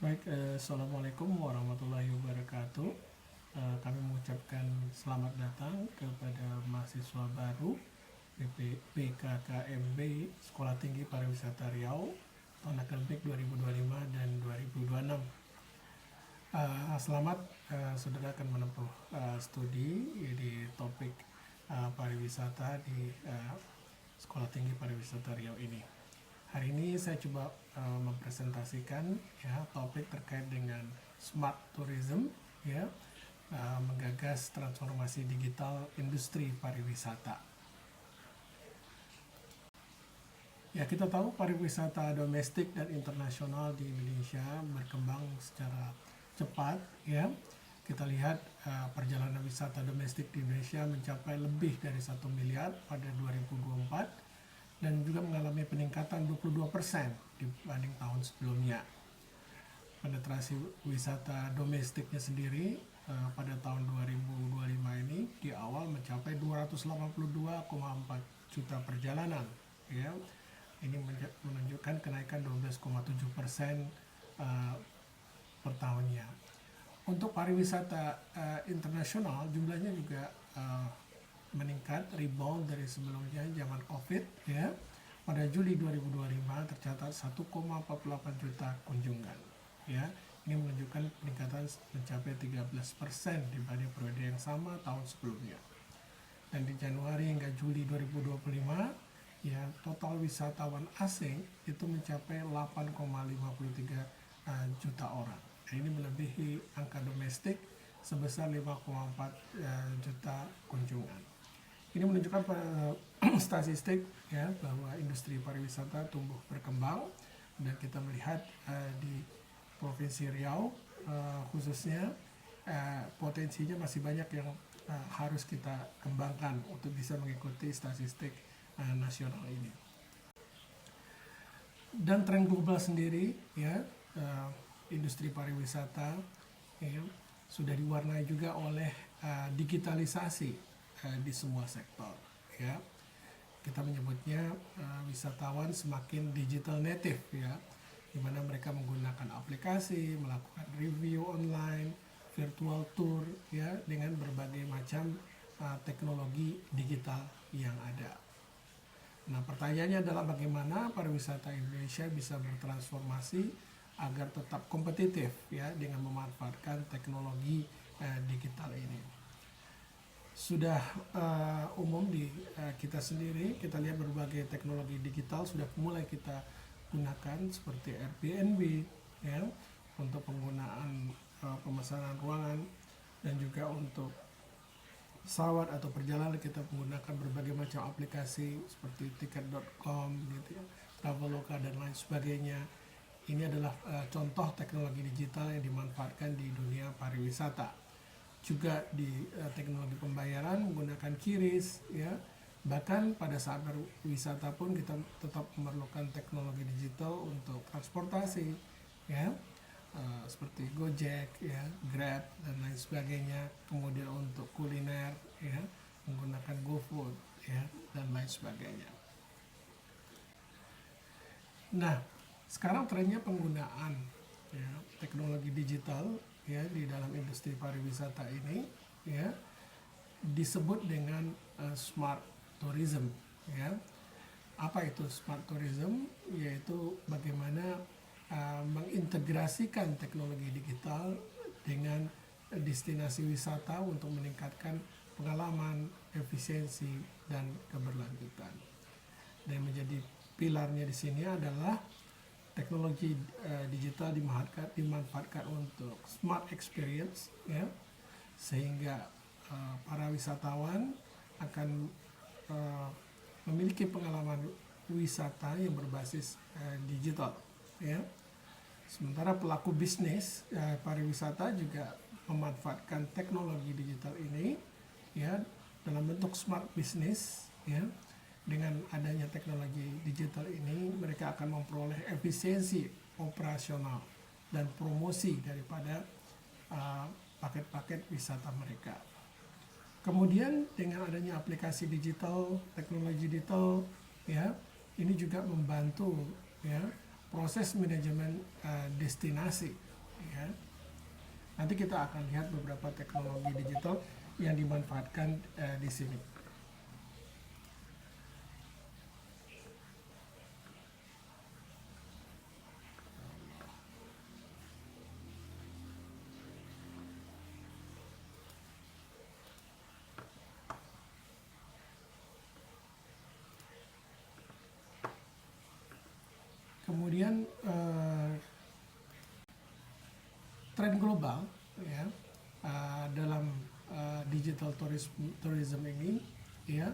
Baik, Assalamualaikum warahmatullahi wabarakatuh. Kami mengucapkan selamat datang kepada mahasiswa baru BKKMB Sekolah Tinggi Pariwisata Riau tahun akademik 2025 dan 2026. Selamat saudara akan menempuh studi di topik pariwisata di Sekolah Tinggi Pariwisata Riau ini. Hari ini saya coba mempresentasikan ya topik terkait dengan smart tourism ya, menggagas transformasi digital industri pariwisata. Ya, kita tahu pariwisata domestik dan internasional di Indonesia berkembang secara cepat ya. Kita lihat perjalanan wisata domestik di Indonesia mencapai lebih dari 1 miliar pada 2024 dan juga mengalami peningkatan 22% dibanding tahun sebelumnya. Penetrasi wisata domestiknya sendiri pada tahun 2025 ini di awal mencapai 282,4 juta perjalanan ya. Ini menunjukkan kenaikan 12,7% per tahunnya. Untuk pariwisata internasional jumlahnya juga meningkat, rebound dari sebelumnya zaman COVID ya. Pada Juli 2025 tercatat 1,48 juta kunjungan ya. Ini menunjukkan peningkatan mencapai 13% dibanding periode yang sama tahun sebelumnya. Dan di Januari hingga Juli 2025 ya, total wisatawan asing itu mencapai 8,53 juta orang. Nah, ini melebihi angka domestik sebesar 5,4 juta kunjungan. Ini menunjukkan statistik ya bahwa industri pariwisata tumbuh berkembang, dan kita melihat di Provinsi Riau khususnya potensinya masih banyak yang harus kita kembangkan untuk bisa mengikuti statistik nasional ini. Dan tren global sendiri ya, industri pariwisata ya, sudah diwarnai juga oleh digitalisasi di semua sektor ya. Kita menyebutnya wisatawan semakin digital native ya, di mana mereka menggunakan aplikasi, melakukan review online, virtual tour ya, dengan berbagai macam teknologi digital yang ada. Nah, pertanyaannya adalah bagaimana pariwisata Indonesia bisa bertransformasi agar tetap kompetitif ya dengan memanfaatkan teknologi digital ini. Sudah umum di kita sendiri, kita lihat berbagai teknologi digital sudah mulai kita gunakan seperti Airbnb ya, untuk penggunaan pemesanan ruangan, dan juga untuk pesawat atau perjalanan kita menggunakan berbagai macam aplikasi seperti tiket.com gitu ya, Traveloka dan lain sebagainya. Ini adalah contoh teknologi digital yang dimanfaatkan di dunia pariwisata. Juga di teknologi pembayaran menggunakan QRIS ya. Bahkan pada saat berwisata pun kita tetap memerlukan teknologi digital untuk transportasi ya, seperti Gojek ya, Grab dan lain sebagainya. Kemudian untuk kuliner ya, menggunakan GoFood ya, dan lain sebagainya. Nah, sekarang trennya penggunaan ya, teknologi digital ya di dalam industri pariwisata ini ya disebut dengan smart tourism ya. Apa itu smart tourism? Yaitu bagaimana mengintegrasikan teknologi digital dengan destinasi wisata untuk meningkatkan pengalaman, efisiensi, dan keberlanjutan. Dan menjadi pilarnya di sini adalah teknologi digital dimanfaatkan untuk smart experience ya, sehingga para wisatawan akan memiliki pengalaman wisata yang berbasis digital ya. Sementara pelaku bisnis pariwisata juga memanfaatkan teknologi digital ini ya dalam bentuk smart business ya. Dengan adanya teknologi digital ini, mereka akan memperoleh efisiensi operasional dan promosi daripada paket-paket wisata mereka. Kemudian dengan adanya aplikasi digital, teknologi digital ya, ini juga membantu ya proses manajemen destinasi ya. Nanti kita akan lihat beberapa teknologi digital yang dimanfaatkan di sini. Kemudian tren global ya dalam digital tourism ini ya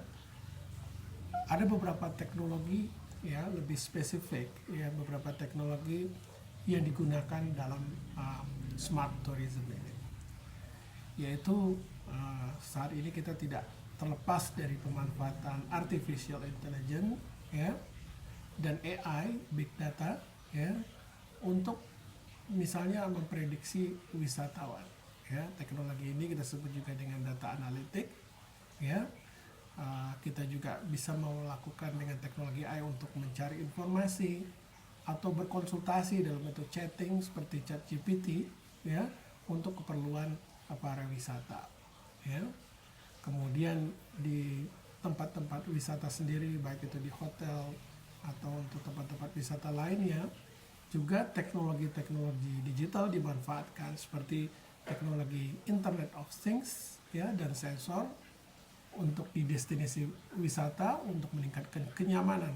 ada beberapa teknologi ya lebih spesifik ya beberapa teknologi yang digunakan dalam smart tourism ini, yaitu saat ini kita tidak terlepas dari pemanfaatan artificial intelligence ya dan AI big data ya untuk misalnya memprediksi wisatawan ya. Teknologi ini kita sebut juga dengan data analitik ya. Kita juga bisa melakukan dengan teknologi AI untuk mencari informasi atau berkonsultasi dalam bentuk chatting seperti ChatGPT ya untuk keperluan pariwisata ya. Kemudian di tempat-tempat wisata sendiri, baik itu di hotel atau untuk tempat-tempat wisata lainnya, juga teknologi-teknologi digital dimanfaatkan seperti teknologi Internet of Things ya dan sensor untuk di destinasi wisata untuk meningkatkan kenyamanan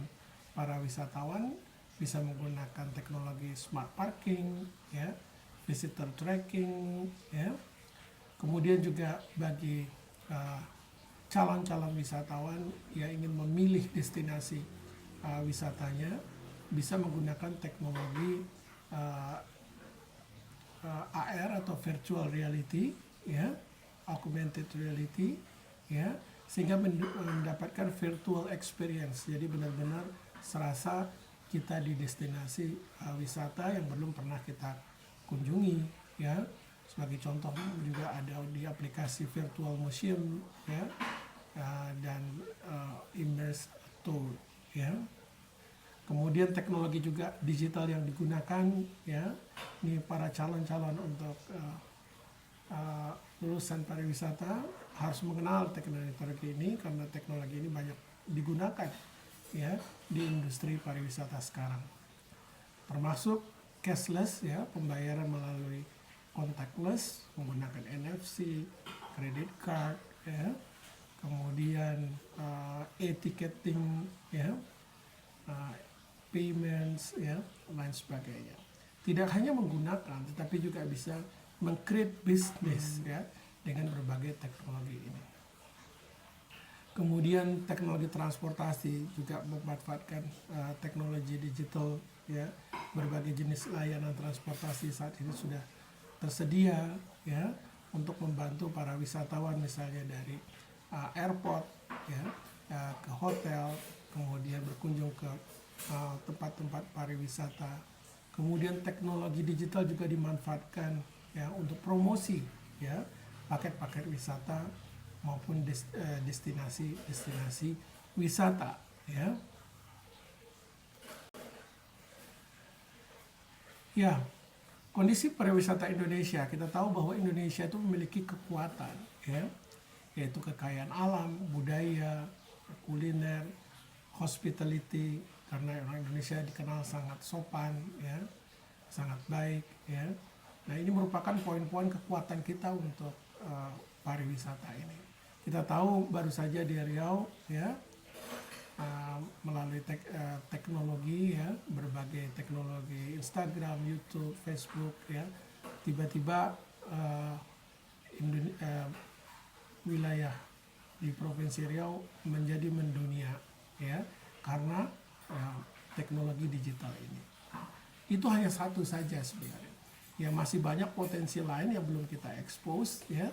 para wisatawan, bisa menggunakan teknologi smart parking ya, visitor tracking ya. Kemudian juga bagi calon-calon wisatawan yang ingin memilih destinasi wisatanya bisa menggunakan teknologi AR atau virtual reality ya, augmented reality ya, sehingga mendapatkan virtual experience. Jadi benar-benar serasa kita di destinasi wisata yang belum pernah kita kunjungi ya. Sebagai contoh juga ada di aplikasi virtual museum ya dan immersive tour ya. Kemudian teknologi juga digital yang digunakan ya, ini para calon-calon untuk lulusan pariwisata harus mengenal teknologi ini karena teknologi ini banyak digunakan ya di industri pariwisata sekarang. Termasuk cashless ya, pembayaran melalui contactless menggunakan NFC, credit card ya. Kemudian e-ticketing ya. Payments ya, lain sebagainya. Tidak hanya menggunakan tetapi juga bisa meng-create business ya dengan berbagai teknologi ini. Kemudian teknologi transportasi juga memanfaatkan teknologi digital ya. Berbagai jenis layanan transportasi saat ini sudah tersedia ya untuk membantu para wisatawan misalnya dari airport ya ke hotel, kemudian berkunjung ke tempat-tempat pariwisata. Kemudian teknologi digital juga dimanfaatkan ya untuk promosi ya paket-paket wisata maupun destinasi wisata ya. Ya, kondisi pariwisata Indonesia, kita tahu bahwa Indonesia itu memiliki kekuatan ya, yaitu kekayaan alam, budaya, kuliner, hospitality, karena orang Indonesia dikenal sangat sopan ya, sangat baik ya. Nah, ini merupakan poin-poin kekuatan kita untuk pariwisata ini. Kita tahu baru saja di Riau ya, melalui teknologi ya, berbagai teknologi Instagram, YouTube, Facebook ya, tiba-tiba wilayah di Provinsi Riau menjadi mendunia ya karena teknologi digital ini. Itu hanya satu saja sebenarnya. Ya masih banyak potensi lain yang belum kita expose ya,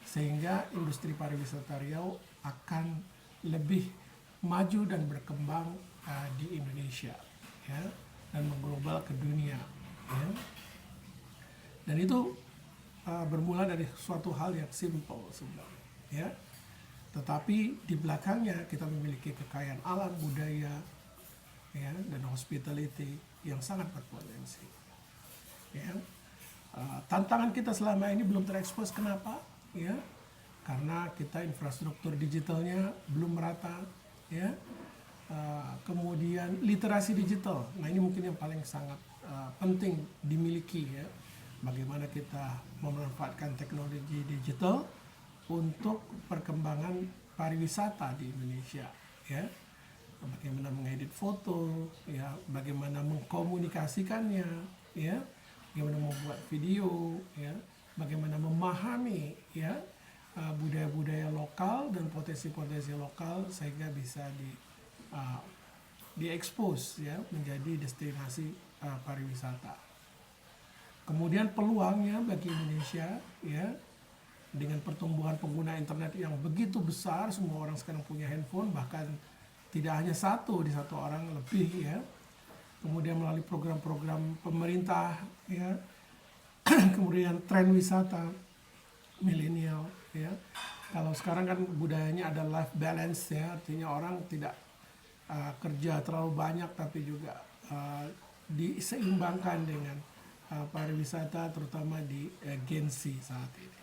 sehingga industri pariwisata Riau akan lebih maju dan berkembang di Indonesia ya, dan mengglobal ke dunia ya. Dan itu bermula dari suatu hal yang simple sebenarnya ya. Tetapi di belakangnya kita memiliki kekayaan alam, budaya ya, dan hospitality yang sangat berpotensi ya. Tantangan kita selama ini belum terekspos, kenapa? Ya, karena kita infrastruktur digitalnya belum merata, ya. Kemudian literasi digital, nah ini mungkin yang paling sangat penting dimiliki, ya. Bagaimana kita memanfaatkan teknologi digital untuk perkembangan pariwisata di Indonesia, ya. Bagaimana mengedit foto, ya, bagaimana mengkomunikasikannya, ya, bagaimana membuat video, ya, bagaimana memahami, ya, budaya-budaya lokal dan potensi-potensi lokal sehingga bisa diekspos, ya, menjadi destinasi pariwisata. Kemudian peluangnya bagi Indonesia, ya, dengan pertumbuhan pengguna internet yang begitu besar, semua orang sekarang punya handphone, bahkan tidak hanya satu di satu orang lebih, ya. Kemudian melalui program-program pemerintah, ya. Kemudian tren wisata milenial, ya. Kalau sekarang kan budayanya ada life balance, ya, artinya orang tidak kerja terlalu banyak tapi juga diseimbangkan dengan pariwisata, terutama di Gen Z saat ini.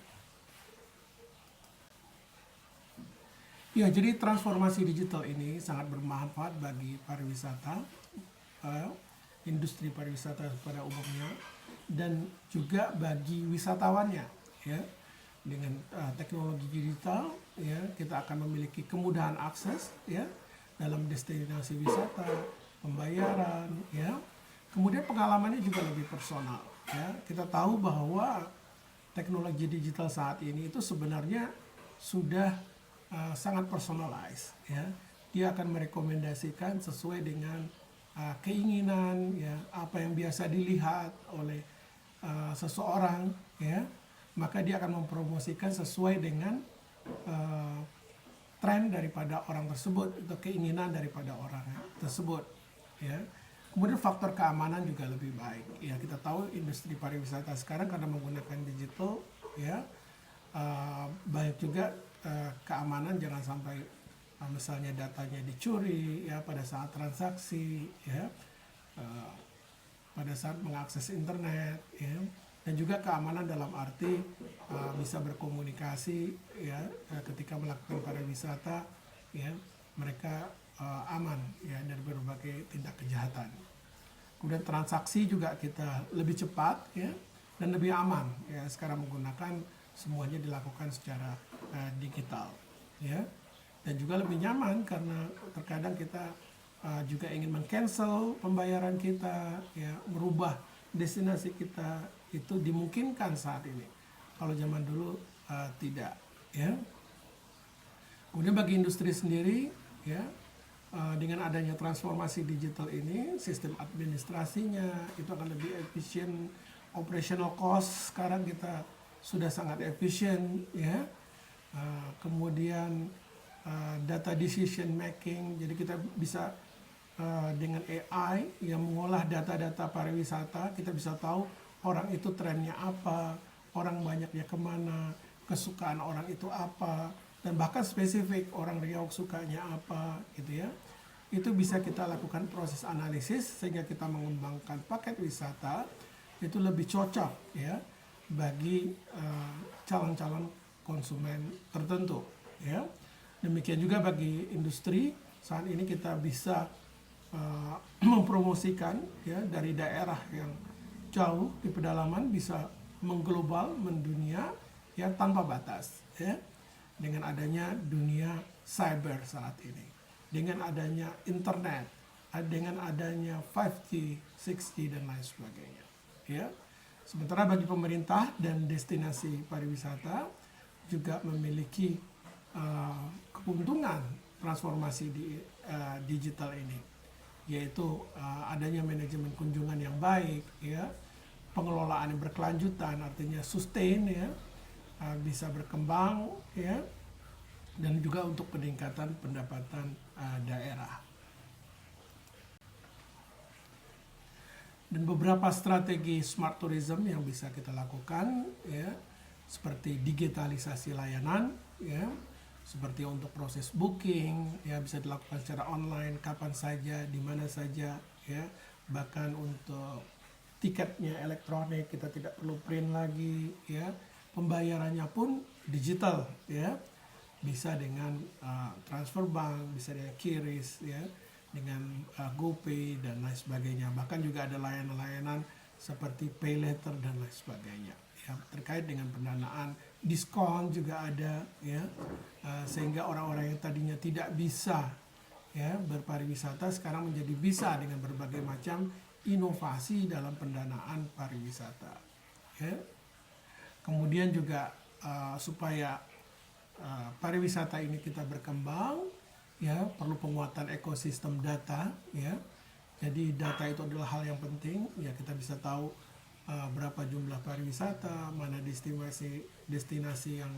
Ya, jadi transformasi digital ini sangat bermanfaat bagi pariwisata, industri pariwisata pada umumnya, dan juga bagi wisatawannya, ya. Dengan teknologi digital, ya, kita akan memiliki kemudahan akses, ya, dalam destinasi wisata, pembayaran, ya. Kemudian pengalamannya juga lebih personal, ya. Kita tahu bahwa teknologi digital saat ini itu sebenarnya sudah sangat personalized, ya. Dia akan merekomendasikan sesuai dengan keinginan, ya, apa yang biasa dilihat oleh seseorang, ya. Maka dia akan mempromosikan sesuai dengan tren daripada orang tersebut atau keinginan daripada orang tersebut, ya. Kemudian faktor keamanan juga lebih baik, ya. Kita tahu industri pariwisata sekarang karena menggunakan digital, ya, banyak juga keamanan, jangan sampai misalnya datanya dicuri, ya, pada saat transaksi, ya, pada saat mengakses internet, ya. Dan juga keamanan dalam arti bisa berkomunikasi, ya, ketika melakukan pariwisata, ya, mereka aman, ya, dari berbagai tindak kejahatan. Kemudian transaksi juga kita lebih cepat, ya, dan lebih aman, ya. Sekarang menggunakan semuanya dilakukan secara digital, ya, dan juga lebih nyaman karena terkadang kita juga ingin meng-cancel pembayaran kita, ya, merubah destinasi kita, itu dimungkinkan saat ini. Kalau zaman dulu tidak, ya. Kemudian bagi industri sendiri, ya, dengan adanya transformasi digital ini, sistem administrasinya itu akan lebih efisien, operational cost sekarang kita sudah sangat efisien, ya. Kemudian data decision making, jadi kita bisa dengan AI yang mengolah data-data pariwisata, kita bisa tahu orang itu trennya apa, orang banyaknya kemana, kesukaan orang itu apa, dan bahkan spesifik orang Riau sukanya apa, gitu, ya. Itu bisa kita lakukan proses analisis sehingga kita mengembangkan paket wisata itu lebih cocok, ya, bagi calon-calon konsumen tertentu, ya. Demikian juga bagi industri, saat ini kita bisa mempromosikan, ya, dari daerah yang jauh di pedalaman bisa mengglobal, mendunia, ya, tanpa batas, ya. Dengan adanya dunia cyber saat ini, dengan adanya internet, dengan adanya 5G, 6G dan lain sebagainya, ya. Sementara bagi pemerintah dan destinasi pariwisata juga memiliki keuntungan transformasi di digital ini, yaitu adanya manajemen kunjungan yang baik, ya, pengelolaan yang berkelanjutan, artinya sustain, ya, bisa berkembang, ya, dan juga untuk peningkatan pendapatan daerah. Dan beberapa strategi smart tourism yang bisa kita lakukan, ya, seperti digitalisasi layanan, ya, seperti untuk proses booking, ya, bisa dilakukan secara online kapan saja, di mana saja, ya, bahkan untuk tiketnya elektronik, kita tidak perlu print lagi, ya. Pembayarannya pun digital, ya. Bisa dengan transfer bank, bisa dengan QRIS, ya, dengan GoPay dan lain sebagainya. Bahkan juga ada layanan-layanan seperti pay letter dan lain sebagainya. Ya, terkait dengan pendanaan, diskon juga ada, ya, sehingga orang-orang yang tadinya tidak bisa, ya, berpariwisata sekarang menjadi bisa dengan berbagai macam inovasi dalam pendanaan pariwisata. Ya. Kemudian juga supaya pariwisata ini kita berkembang, ya, perlu penguatan ekosistem data, ya. Jadi data itu adalah hal yang penting, ya, kita bisa tahu berapa jumlah pariwisata, mana destinasi yang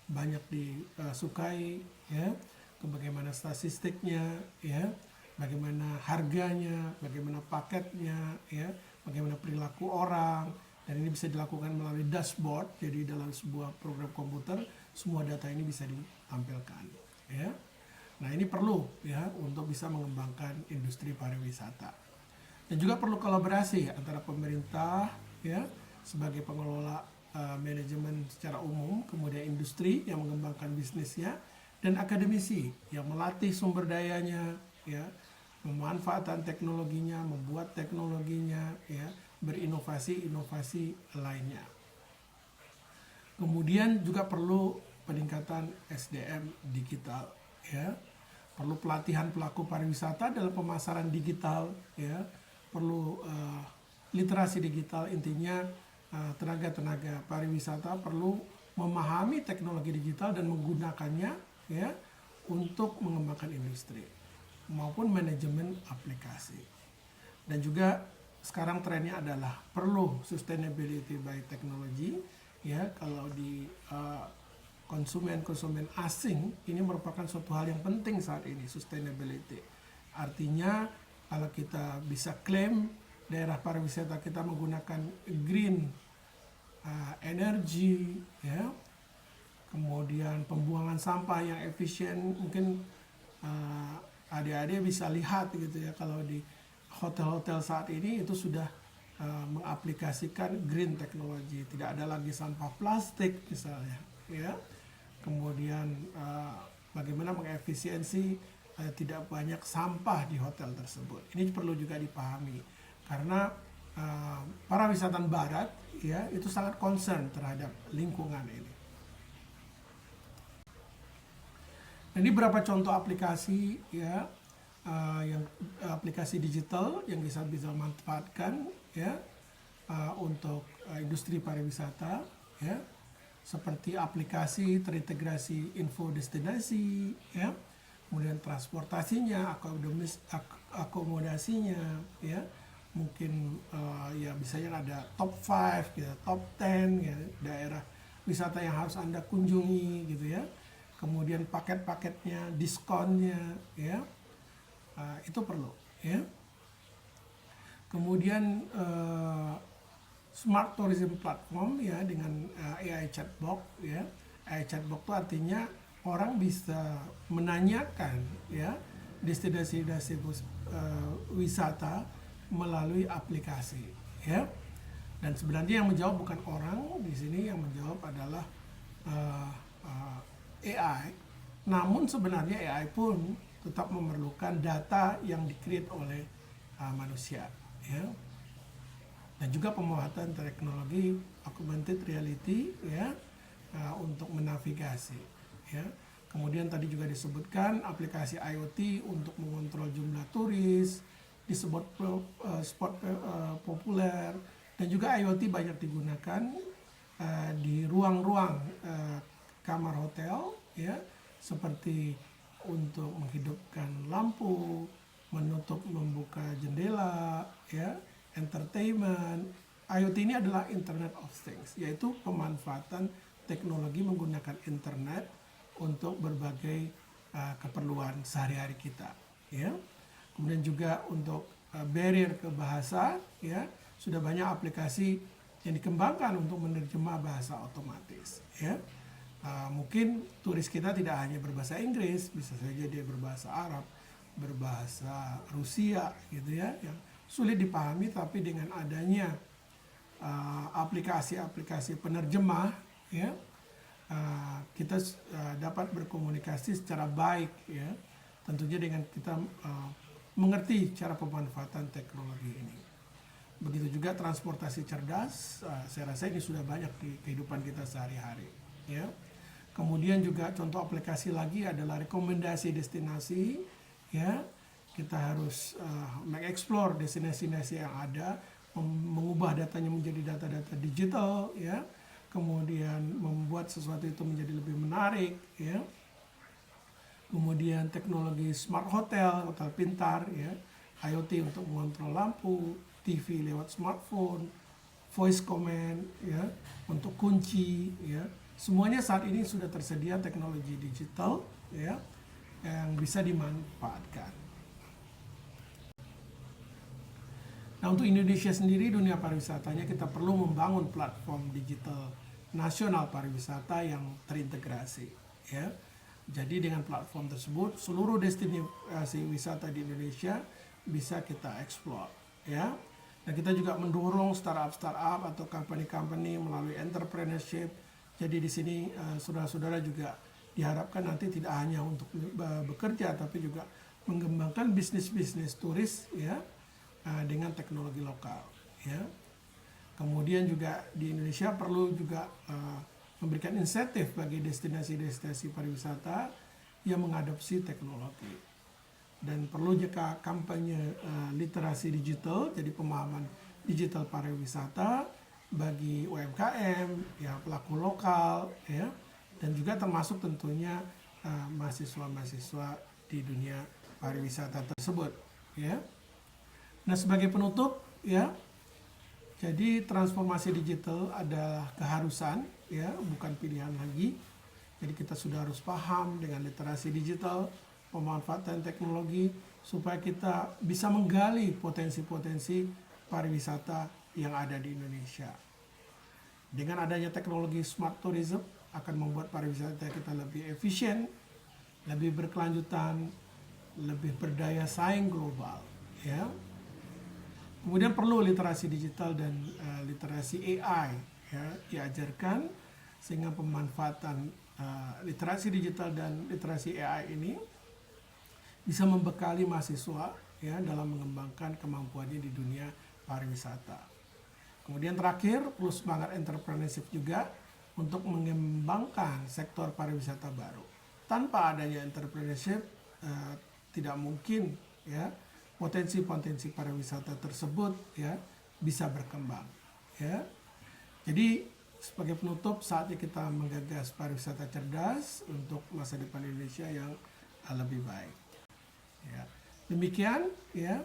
banyak disukai, ya, bagaimana statistiknya, ya, bagaimana harganya, bagaimana paketnya, ya, bagaimana perilaku orang. Dan ini bisa dilakukan melalui dashboard. Jadi dalam sebuah program komputer semua data ini bisa ditampilkan, ya. Nah, ini perlu, ya, untuk bisa mengembangkan industri pariwisata. Dan juga perlu kolaborasi antara pemerintah, ya, sebagai pengelola manajemen secara umum, kemudian industri yang mengembangkan bisnisnya, dan akademisi yang melatih sumber dayanya, ya, memanfaatkan teknologinya, membuat teknologinya, ya, berinovasi-inovasi lainnya. Kemudian juga perlu peningkatan SDM digital, ya. Perlu pelatihan pelaku pariwisata dalam pemasaran digital, ya. Perlu literasi digital, intinya tenaga-tenaga pariwisata perlu memahami teknologi digital dan menggunakannya, ya, untuk mengembangkan industri maupun manajemen aplikasi. Dan juga sekarang trennya adalah perlu sustainability by technology, ya. Kalau di konsumen asing ini merupakan suatu hal yang penting saat ini, sustainability. Artinya kalau kita bisa klaim daerah pariwisata kita menggunakan green energy, ya, kemudian pembuangan sampah yang efisien, mungkin adik-adik bisa lihat gitu, ya, kalau di hotel-hotel saat ini itu sudah mengaplikasikan green technology, tidak ada lagi sampah plastik misalnya, ya. Kemudian bagaimana mengefisiensi tidak banyak sampah di hotel tersebut. Ini perlu juga dipahami karena para wisatawan barat, ya, itu sangat concern terhadap lingkungan ini. Ini beberapa contoh aplikasi, ya, yang aplikasi digital yang bisa manfaatkan, ya, untuk industri pariwisata, ya, seperti aplikasi terintegrasi info destinasi, ya, kemudian transportasinya, akomodasinya, ya, mungkin ya misalnya ada top 5, ya, top 10, ya, daerah wisata yang harus Anda kunjungi gitu, ya. Kemudian paket-paketnya, diskonnya, ya. Itu perlu, ya. Kemudian smart tourism platform, ya, dengan AI chatbot, ya. AI chatbot itu artinya orang bisa menanyakan, ya, destinasi-destinasi wisata melalui aplikasi, ya. Dan sebenarnya yang menjawab bukan orang di sini, yang menjawab adalah AI. Namun sebenarnya AI pun tetap memerlukan data yang di-create oleh manusia, ya. Dan juga pemanfaatan teknologi augmented reality, ya, untuk menavigasi, ya. Kemudian tadi juga disebutkan aplikasi IoT untuk mengontrol jumlah turis di spot populer, dan juga IoT banyak digunakan di ruang-ruang kamar hotel, ya, seperti untuk menghidupkan lampu, menutup membuka jendela, ya, entertainment. IoT ini adalah Internet of Things, yaitu pemanfaatan teknologi menggunakan internet untuk berbagai keperluan sehari-hari kita, ya. Kemudian juga untuk barrier ke bahasa, ya, sudah banyak aplikasi yang dikembangkan untuk menerjemah bahasa otomatis, ya. Mungkin turis kita tidak hanya berbahasa Inggris, bisa saja dia berbahasa Arab, berbahasa Rusia, gitu, ya, yang sulit dipahami, tapi dengan adanya aplikasi-aplikasi penerjemah, ya, kita dapat berkomunikasi secara baik, ya, tentunya dengan kita mengerti cara pemanfaatan teknologi ini. Begitu juga transportasi cerdas, saya rasa ini sudah banyak di kehidupan kita sehari-hari, ya. Kemudian juga contoh aplikasi lagi adalah rekomendasi destinasi, ya. Kita harus mengeksplor destinasi-destinasi yang ada, mengubah datanya menjadi data-data digital, ya, kemudian membuat sesuatu itu menjadi lebih menarik, ya, kemudian teknologi smart hotel, hotel pintar, ya, IoT untuk mengontrol lampu, TV lewat smartphone, voice command, ya, untuk kunci, ya, semuanya saat ini sudah tersedia teknologi digital, ya, yang bisa dimanfaatkan. Nah, untuk Indonesia sendiri, dunia pariwisatanya kita perlu membangun platform digital nasional pariwisata yang terintegrasi, ya. Jadi dengan platform tersebut seluruh destinasi wisata di Indonesia bisa kita eksplor, ya. Dan kita juga mendorong startup atau company melalui entrepreneurship. Jadi di sini saudara-saudara juga diharapkan nanti tidak hanya untuk bekerja, tapi juga mengembangkan bisnis turis, ya, dengan teknologi lokal, ya. Kemudian juga di Indonesia perlu juga memberikan insentif bagi destinasi-destinasi pariwisata yang mengadopsi teknologi, dan perlu juga kampanye literasi digital, jadi pemahaman digital pariwisata bagi UMKM, ya, pelaku lokal, ya, dan juga termasuk tentunya mahasiswa-mahasiswa di dunia pariwisata tersebut, ya. Nah, sebagai penutup, ya, jadi transformasi digital adalah keharusan, ya, bukan pilihan lagi. Jadi kita sudah harus paham dengan literasi digital, pemanfaatan teknologi, supaya kita bisa menggali potensi-potensi pariwisata yang ada di Indonesia. Dengan adanya teknologi smart tourism akan membuat pariwisata kita lebih efisien, lebih berkelanjutan, lebih berdaya saing global, ya. Kemudian perlu literasi digital dan literasi AI, ya, diajarkan, sehingga pemanfaatan literasi digital dan literasi AI ini bisa membekali mahasiswa, ya, dalam mengembangkan kemampuannya di dunia pariwisata. Kemudian terakhir, perlu semangat entrepreneurship juga untuk mengembangkan sektor pariwisata baru. Tanpa adanya entrepreneurship tidak mungkin, ya, potensi-potensi pariwisata tersebut, ya, bisa berkembang, ya. Jadi sebagai penutup, saatnya kita menggagas pariwisata cerdas untuk masa depan Indonesia yang lebih baik, ya. Demikian, ya,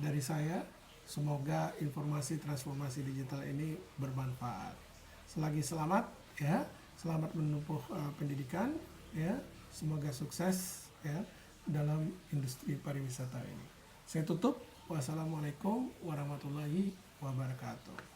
dari saya. Semoga informasi transformasi digital ini bermanfaat. Selagi selamat, ya, selamat menempuh pendidikan, ya. Semoga sukses, ya, dalam industri pariwisata ini. Saya tutup. Wassalamualaikum warahmatullahi wabarakatuh.